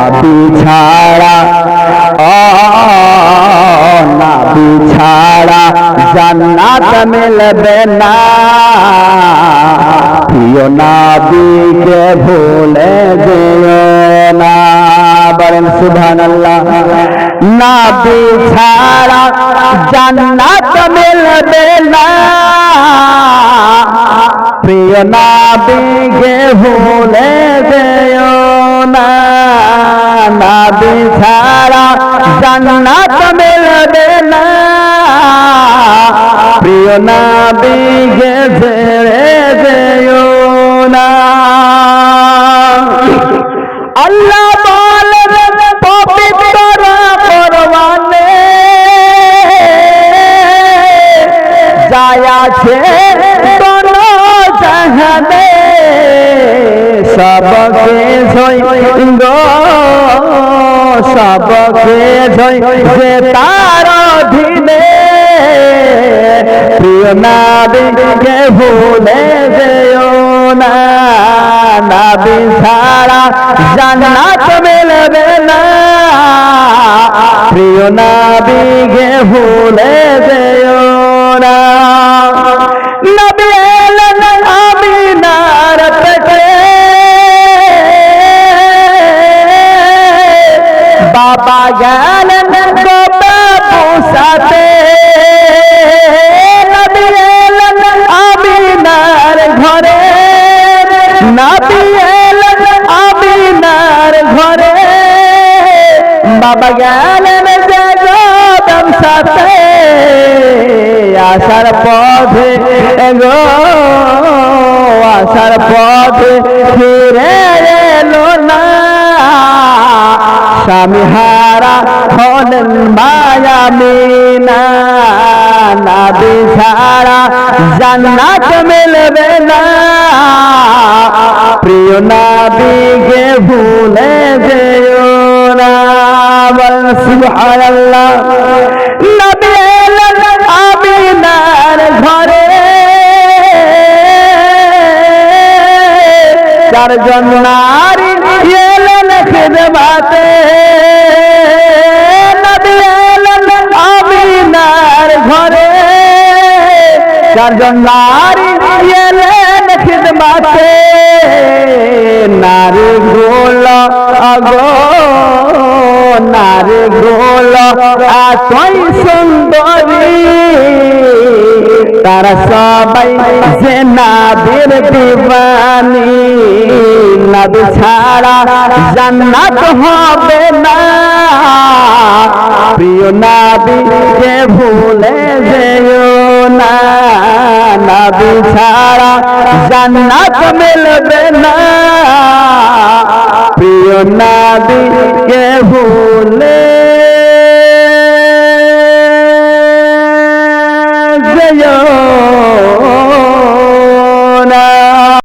নাবি ছাড়া নাবি ছাড়া জান্নাত মিলবে না প্রিয় নাবিকে ভুলে যেও না বলেন সুবহানাল্লাহ নাবি ছাড়া জান্নাত মিলবে না প্রিয় নাবিকে ভুলে যেও না নাবি ছাড়া জান্নাত মিলবে না প্রিয় নাবিকে ছেড়ে যেও না আল্লাহ বলেন পবিত্র কোরআনে যায় আছে কোন জাহানে সবকে জয় গো সবকে জয় যে তার অধীনে প্রিয় নাবিকে ভুলে যেও না নাবি ছাড়া জান্নাত মিলবে না প্রিয় নাবিকে ভুলে যেও না নবী এলেন আমিনার পেটে বাবা গেলেন সাথে নবী এলেন আমিনার ঘরে নবী এলেন আমিনার ঘরে বাবা গেলেন জগদম সাথে আসার পথে গো আসার পথে ফিরে এলো না স্বামী হারা হলেন মায়ামিনা নাবি ছাড়া জান্নাত মিলবে না প্রিয় নাবিকে ভুলে যেও না বলেন সুবহানাল্লাহ নবী এলেন আমিনার ঘরে চারজন নারী এলেন খিদমতে নবী এলেন আমিনার ঘরে চারজন নারী এলেন খিদমতে নারী গুলো আগো নারী গুলো এতই সুন্দরী তারা সবাই যে নাবির দিবানি নাবি ছাড়া জান্নাত হবে না প্রিয় নাবিকে ভুলে যেও না নাবি ছাড়া জান্নাত মিলবে না প্রিয় নাবিকে